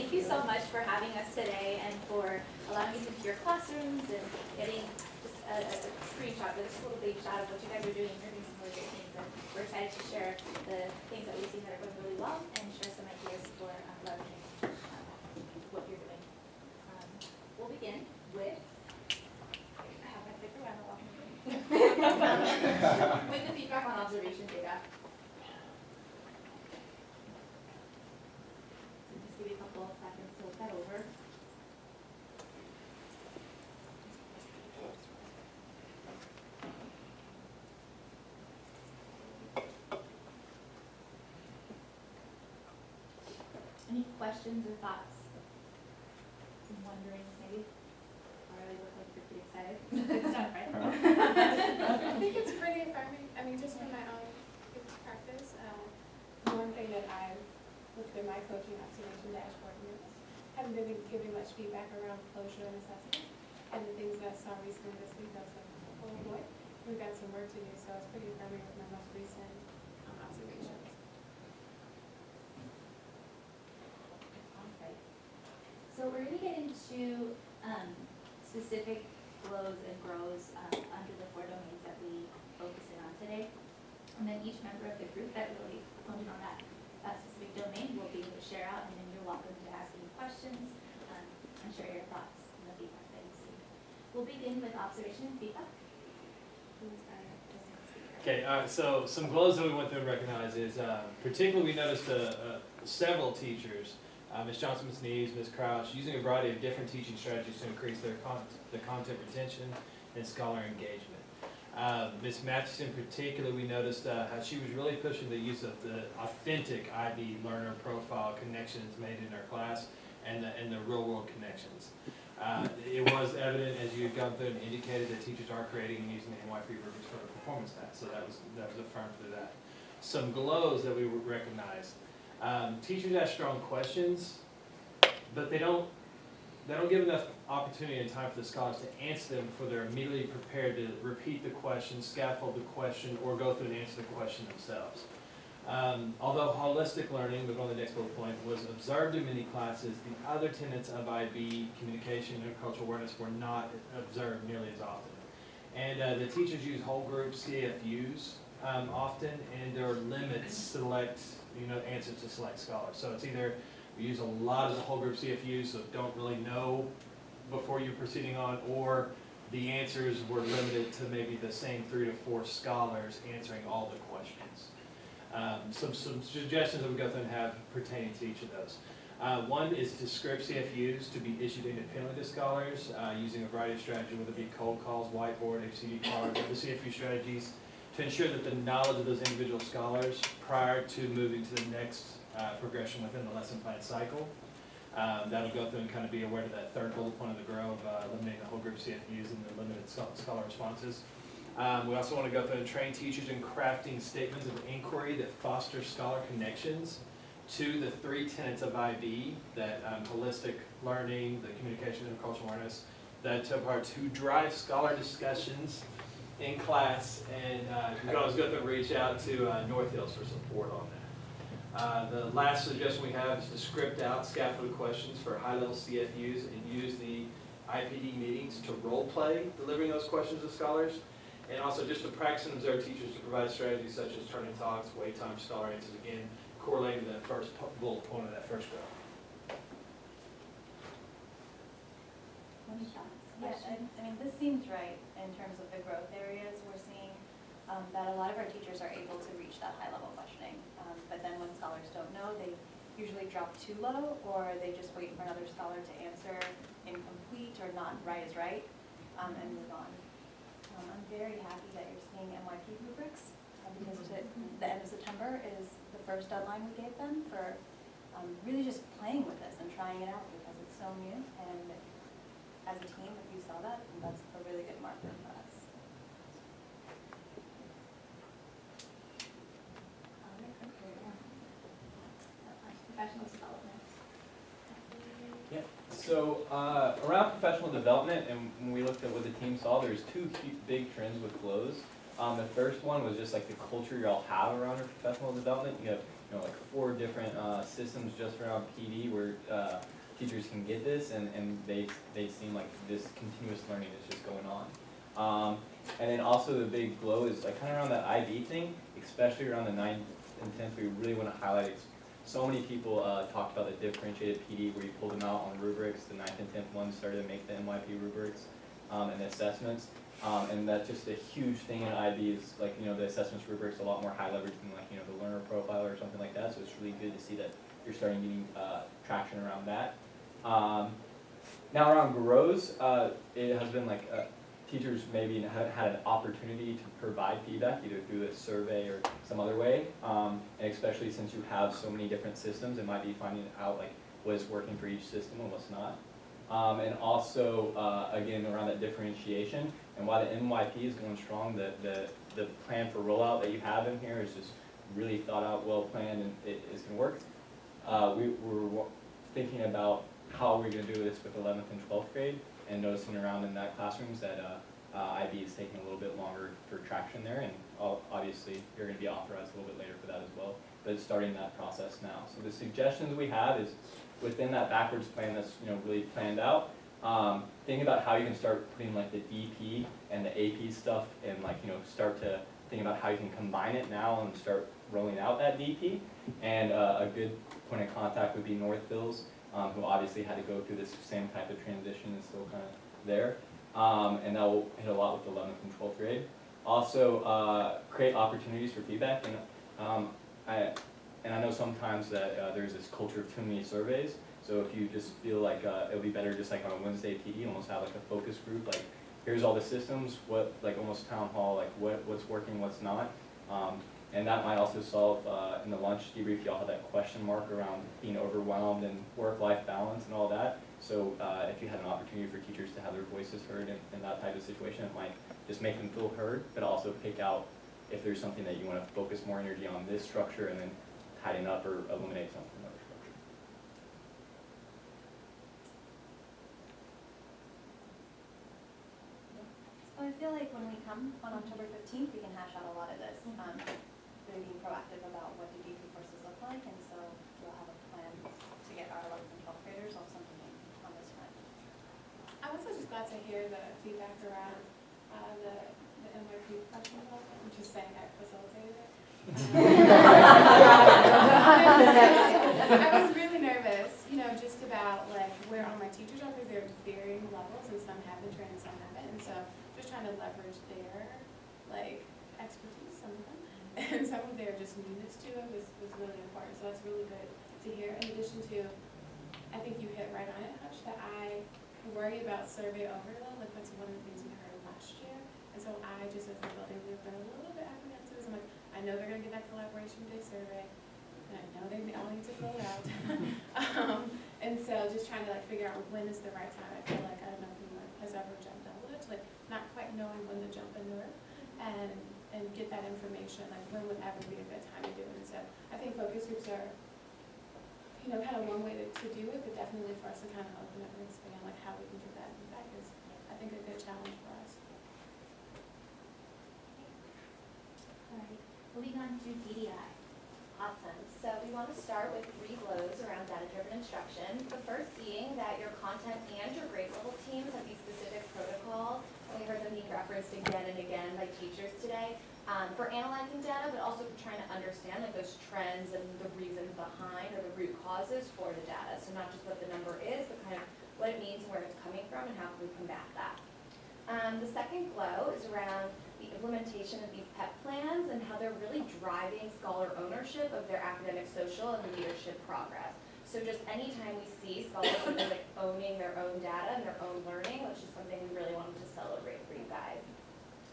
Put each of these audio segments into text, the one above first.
thank you so much for having us today and for allowing us into your classrooms and getting just a screenshot, just a little baby shot of what you guys are doing. You're doing some really great things, and we're excited to share the things that we've seen that are going really well and share some ideas for leveraging what you're doing. We'll begin with, I have my clicker, I'm walking with the feedback on observation data. Just give you a couple of seconds to look that over. Any questions or thoughts? I'm wondering, maybe? Or they look like you're pretty excited. Good stuff, right? I think it's pretty affirming. I mean, just from my own practice, one thing that I've looked at my coaching observation dashboard is haven't been giving much feedback around closure and assessment. And the things that I saw recently this week, I was like, oh boy, we've got some work to do. So it's pretty affirming with my most recent observations. Okay. So we're going to get into specific flows and grows under the 4 domains that we focus in on today. And then each member of the group that really honed in on that specific domain will be able to share out, and then you're welcome to ask any questions and share your thoughts and the feedback that you see. We'll begin with observation and feedback. Who's our speaker? Okay, so some glows that we went through and recognized is, particularly we noticed several teachers, Ms. Johnson, Ms. Neves, Ms. Crouch, using a variety of different teaching strategies to increase their content retention and scholar engagement. Ms. Matheson in particular, we noticed how she was really pushing the use of the authentic IB learner profile connections made in her class and the real world connections. It was evident as you had gone through and indicated that teachers are creating and using the NYP rubrics for the performance test, so that was affirmed through that. Some glows that we recognized. Teachers ask strong questions, but they don't give enough opportunity and time for the scholars to answer them before they're immediately prepared to repeat the question, scaffold the question, or go through and answer the question themselves. Although holistic learning, we'll go on the next bullet point, was observed in many classes, the other tenets of IB, communication and cultural awareness, were not observed nearly as often. And the teachers use whole group CFUs often, and there are limits to select, answers to select scholars. So it's either we use a lot of the whole group CFUs, so don't really know before you're proceeding on, or the answers were limited to maybe the same 3 to 4 scholars answering all the questions. Some suggestions that we go through and have pertaining to each of those. One is to script CFUs to be issued independently to scholars using a variety of strategies, whether it be cold calls, whiteboard, HCD cards, other CFU strategies, to ensure that the knowledge of those individual scholars prior to moving to the next progression within the lesson plan cycle. That'll go through and kind of be aware of that third bullet point of the GROW of eliminating the whole group CFUs and the limited scholar responses. We also want to go through and train teachers in crafting statements of inquiry that foster scholar connections to the 3 tenets of IB, that holistic learning, the communication and cultural awareness, that are to drive scholar discussions in class, and you can always go through and reach out to North Hills for support on that. The last suggestion we have is to script out scaffolded questions for high-level CFUs and use the IPD meetings to role-play delivering those questions to scholars, and also just to practice and observe teachers to provide strategies such as turning talks, wait time, scholar answers, again, correlating to that first bullet point of that first GROW. Any thoughts? Yeah, I mean, this seems right in terms of the growth areas. We're seeing that a lot of our teachers are able to reach that high-level questioning, but then when scholars don't know, they usually drop too low, or they just wait for another scholar to answer incomplete or not right is right, and move on. I'm very happy that you're seeing NYP rubrics, because the end of September is the first deadline we gave them for really just playing with this and trying it out, because it's so new, and as a team, if you saw that, that's a really good marker for us. Professional development. Yeah. So around professional development, and when we looked at what the team saw, there's 2 big trends with flows. The first one was just like the culture y'all have around your professional development. You have like 4 different systems just around PD where teachers can get this, and they seem like this continuous learning is just going on. And then also the big glow is like kind of around that IB thing, especially around the 9th and 10th. We really want to highlight. So many people talked about the differentiated PD where you pulled them out on rubrics. The 9th and 10th ones started to make the NYP rubrics and the assessments. And that's just a huge thing in IB is like, the assessments rubrics a lot more high leverage than like, the learner profile or something like that. So it's really good to see that you're starting getting traction around that. Now around GROWS, it has been like teachers maybe have had an opportunity to provide feedback either through a survey or some other way. And especially since you have so many different systems, it might be finding out like what is working for each system and what's not. And also, again, around that differentiation, and why the NYP is going strong, the plan for rollout that you have in here is just really thought out, well planned, and it is going to work. We're thinking about how we're going to do this with 11th and 12th grade, and noticing around in that classrooms that IB is taking a little bit longer for traction there, and obviously you're going to be authorized a little bit later for that as well, but it's starting that process now. So the suggestions we have is within that backwards plan that's really planned out, think about how you can start putting like the DP and the AP stuff, and like start to think about how you can combine it now and start rolling out that DP. And a good point of contact would be Northville's, who obviously had to go through this same type of transition and still kind of there. And that will hit a lot with 11th and 12th grade. Also, create opportunities for feedback. And I know sometimes that there's this culture of too many surveys. So if you just feel like it would be better just like on a Wednesday PD, almost have like a focus group, like here's all the systems, what, like almost town hall, like what's working, what's not. And that might also solve in the lunch debrief, y'all had that question mark around being overwhelmed and work-life balance and all that. So if you had an opportunity for teachers to have their voices heard in that type of situation, it might just make them feel heard, but also pick out if there's something that you want to focus more energy on this structure and then tighten up or eliminate something from another structure. So I feel like when we come on October 15th, we can hash out a lot of this. Really being proactive about what do DP courses look like, and so we'll have a plan to get our 11th and 12th graders on something on this front. I'm also just glad to hear the feedback around the NYP professional development. I'm just saying I facilitated it. I was really nervous, just about like where all my teachers are, because they're varying levels, and some have been trained, some haven't, and so just trying to leverage their like expertise, some of them, and some of their just newness to it was really important. So that's really good to hear. In addition to, I think you hit right on it, Hutch, that I worry about survey overload. Like that's one of the things we heard last year, and so I just as a building leader been a little bit apprehensive. I'm like, I know they're gonna get that collaboration day survey, and I know they all need to fill it out. And so just trying to like figure out when is the right time. I feel like I don't know if anyone has ever jumped double it, like not quite knowing when to jump into it and get that information, like when would ever be a good time to do it. And so I think focus groups are, kind of one way to do it, but definitely for us to kind of open up and expand like how we can get that feedback is, I think, a good challenge for us. All right, moving on to DDI. Awesome. So we want to start with 3 glows around data-driven instruction. The first being that your content and your grade level teams have these specific protocols, and we heard them being referenced again and again by teachers today, for analyzing data, but also for trying to understand like those trends and the reasons behind or the root causes for the data. So not just what the number is, but kind of what it means and where it's coming from and how can we combat that. The second glow is around the implementation of these PEP plans and how they're really driving scholar ownership of their academic, social, and leadership progress. So just anytime we see scholars like owning their own data and their own learning, which is something we really wanted to celebrate for you guys.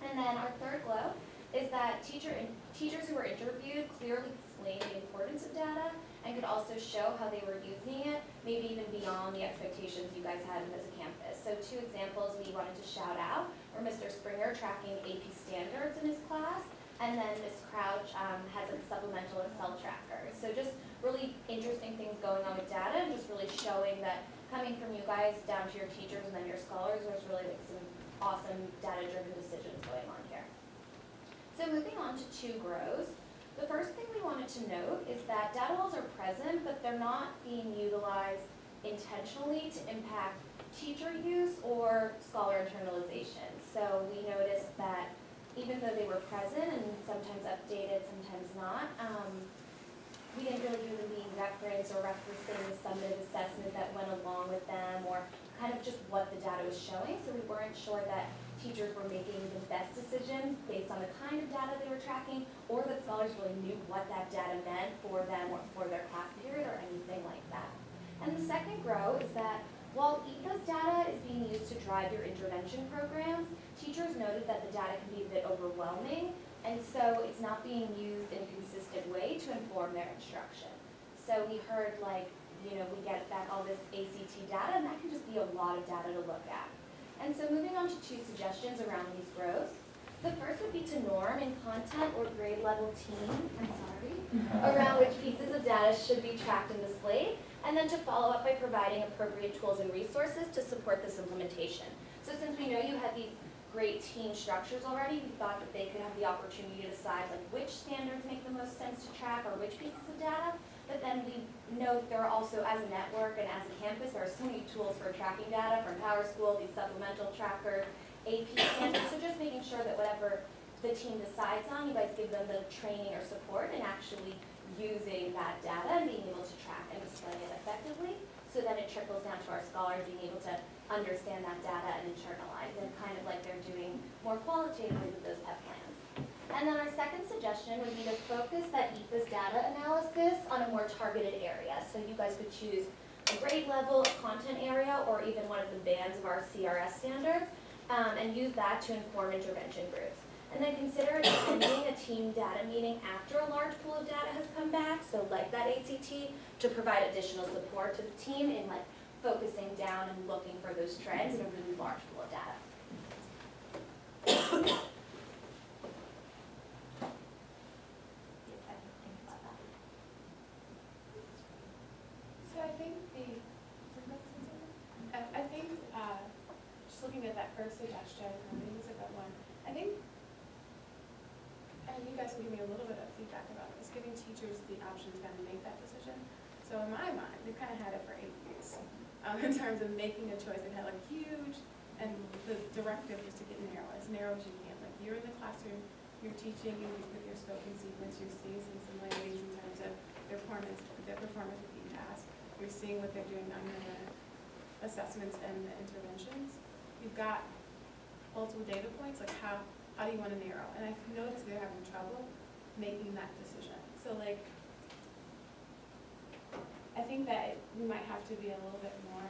And then our third glow is that teachers who were interviewed clearly explained the importance of data and could also show how they were using it, maybe even beyond the expectations you guys had as a campus. So 2 examples we wanted to shout out were Mr. Springer tracking AP standards in his class, and then Ms. Crouch has a supplemental Excel tracker. So just really interesting things going on with data and just really showing that coming from you guys down to your teachers and then your scholars, there's really like some awesome data-driven decisions going on here. So moving on to 2 grows. The first thing we wanted to note is that data walls are present, but they're not being utilized intentionally to impact teacher use or scholar internalization. So we noticed that even though they were present and sometimes updated, sometimes not, we didn't really hear them being referenced or referencing the summative assessment that went along with them, or kind of just what the data was showing. So we weren't sure that teachers were making the best decisions based on the kind of data they were tracking, or that scholars really knew what that data meant for them or for their class period or anything like that. And the second grow is that while EPA's data is being used to drive your intervention programs, teachers noted that the data can be a bit overwhelming, and so it's not being used in a consistent way to inform their instruction. So we heard we get back all this ACT data, and that can just be a lot of data to look at. And so moving on to 2 suggestions around these growths. The first would be to norm in content or grade level teams, around which pieces of data should be tracked and displayed, and then to follow up by providing appropriate tools and resources to support this implementation. So since we know you have these great team structures already, we thought that they could have the opportunity to decide which standards make the most sense to track or which pieces of data. But then we know there are also, as a network and as a campus, there are so many tools for tracking data from PowerSchool, these supplemental trackers, AP standards. So just making sure that whatever the team decides on, you guys give them the training or support in actually using that data and being able to track and display it effectively, so that it trickles down to our scholars being able to understand that data and internalize, and kind of like they're doing more qualitatively with those PEP plans. And then our second suggestion would be to focus that EPA's data analysis on a more targeted area. So you guys could choose a grade level, a content area, or even one of the bands of our CRS standards, and use that to inform intervention groups. And then consider attending a team data meeting after a large pool of data has come back, so like that ACT, to provide additional support to the team in focusing down and looking for those trends in a really large pool of data. So I think just looking at that first suggestion, I think it's a good one. I think, and you guys can give me a little bit of feedback about this, giving teachers the option to kind of make that decision. So in my mind, we've kind of had it for 8 years in terms of making a choice. They've had huge, and the directive was to get narrow as you can. You're in the classroom, you're teaching, and with your scope and sequence, you're seeing some similarities in terms of their performance with PPAS. You're seeing what they're doing on the assessments and the interventions. You've got multiple data points, how do you want to narrow? And I've noticed they're having trouble making that decision. So I think that we might have to be a little bit more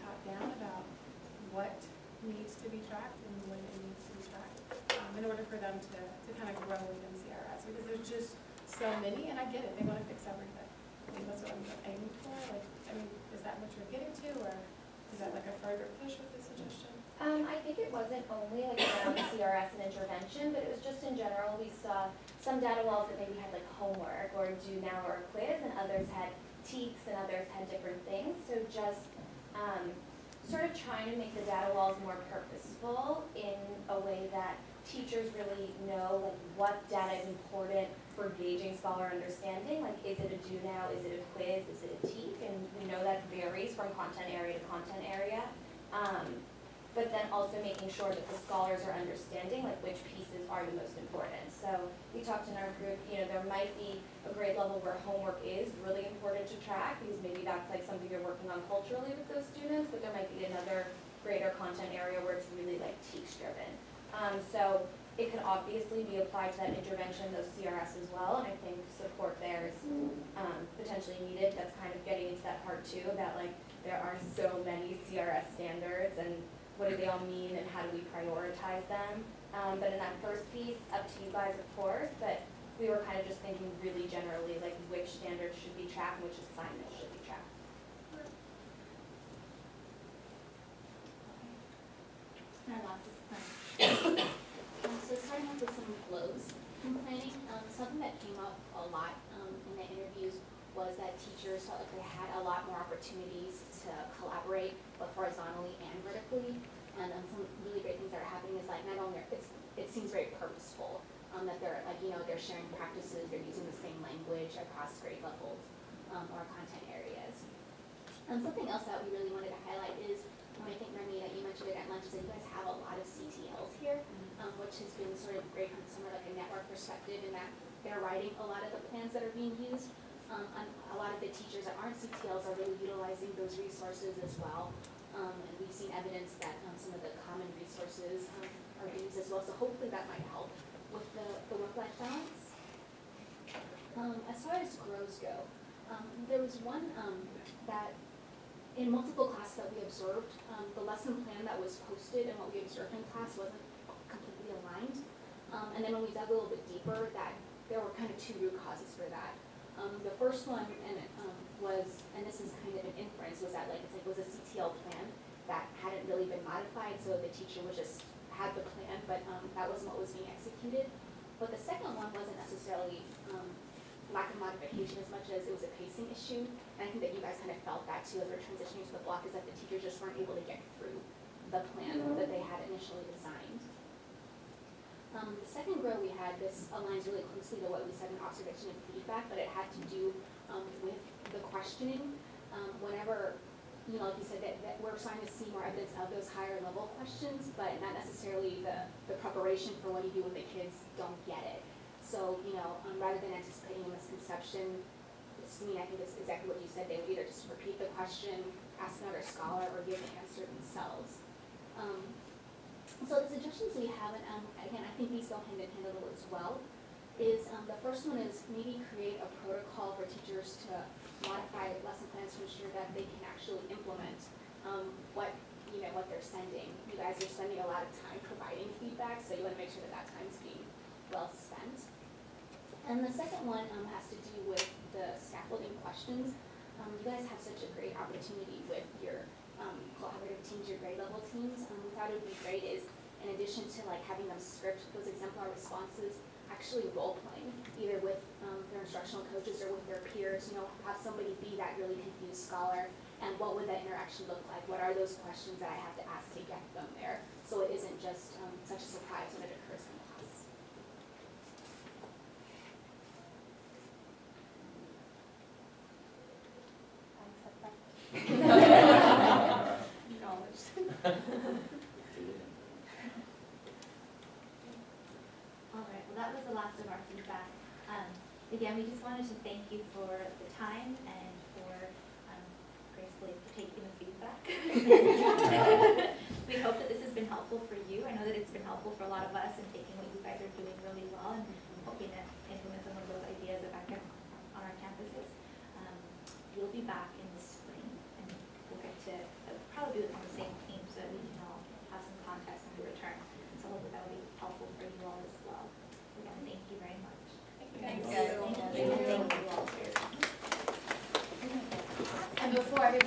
top down about what needs to be tracked and when it needs to be tracked in order for them to kind of grow within CRS, because there's just so many, and I get it, they want to fix everything. I think that's what I'm aiming for. Is that what you're getting to, or is that a further push with this suggestion? I think it wasn't only around CRS and intervention, but it was just in general. We saw some data walls that maybe had homework or do now or a quiz, and others had TEKS and others had different things. So just sort of trying to make the data walls more purposeful in a way that teachers really know what data is important for gauging scholar understanding. Is it a do now, is it a quiz, is it a TEK? And we know that varies from content area to content area. But then also making sure that the scholars are understanding which pieces are the most important. So we talked in our group, there might be a grade level where homework is really important to track, because maybe that's something you're working on culturally with those students, but there might be another greater content area where it's really TEKS driven. So it could obviously be applied to that intervention, those CRS as well, and I think support there is potentially needed. That's kind of getting into that part too about there are so many CRS standards, and what do they all mean, and how do we prioritize them? But in that first piece, up to you guys, of course, but we were kind of just thinking really generally, which standards should be tracked and which assignments should be tracked. Our last is so starting off with some flows in planning, something that came up a lot in the interviews was that teachers felt like they had a lot more opportunities to collaborate, both horizontally and vertically. And some really great things that are happening is not only it seems very purposeful. that they're like, they're sharing practices, they're using the same language across grade levels, or content areas. Something else that we really wanted to highlight is, I think, Remy, that you mentioned it at lunch, is that you guys have a lot of CTLs here, which has been sort of great from somewhere like a network perspective, in that they're writing a lot of the plans that are being used. And a lot of the teachers that aren't CTLs are really utilizing those resources as well. And we've seen evidence that some of the common resources are used as well, so hopefully that might help with the work-life balance. As far as grows go, there was one that in multiple classes that we observed, the lesson plan that was posted and what we observed in class wasn't completely aligned. And then when we dug a little bit deeper, that there were kind of two root causes for that. The first one, was, and this is kind of an inference, was that it was a CTL plan that hadn't really been modified, so the teacher was just had the plan, but that wasn't what was being executed. But the second one wasn't necessarily lack of modification as much as it was a pacing issue. And I think that you guys kind of felt that too as we're transitioning to the block, is that the teachers just weren't able to get through the plan that they had initially designed. The second grow we had, this aligns really closely to what we said in observation and feedback, but it had to do with the questioning. Whenever, like you said, that we're starting to see more evidence of those higher level questions, but not necessarily the preparation for when you do when the kids don't get it. So, rather than anticipating a misconception, to me, I think it's exactly what you said. They would either just repeat the question, ask another scholar, or give the answer themselves. So the suggestions we have, and again, I think these go hand in hand a little as well, is the first one is maybe create a protocol for teachers to modify lesson plans to ensure that they can actually implement what they're sending. You guys are spending a lot of time providing feedback, so you want to make sure that that time's being well spent. And the second one has to do with the scaffolding questions. You guys have such a great opportunity with your collaborative teams, your grade level teams. We thought it would be great is, in addition to having them script those exemplar responses, actually role playing, either with their instructional coaches or with their peers. Have somebody be that really confused scholar, and what would that interaction look like? What are those questions that I have to ask to get them there? So it isn't just such a surprise when it occurs in class. Knowledge. All right, well, that was the last of our feedback. Again, we just wanted to thank you for the time and for gracefully taking the feedback. We hope that this has been helpful for you. I know that it's been helpful for a lot of us in taking what you guys are doing really well and hoping to implement some of those ideas back on our campuses. We'll be back in the spring, and we'll get to probably do it on the same team so that we can all have some context when we return. So hopefully that will be helpful for you all as well. Again, thank you very much. Thank you. Thank you all for your time. And before everybody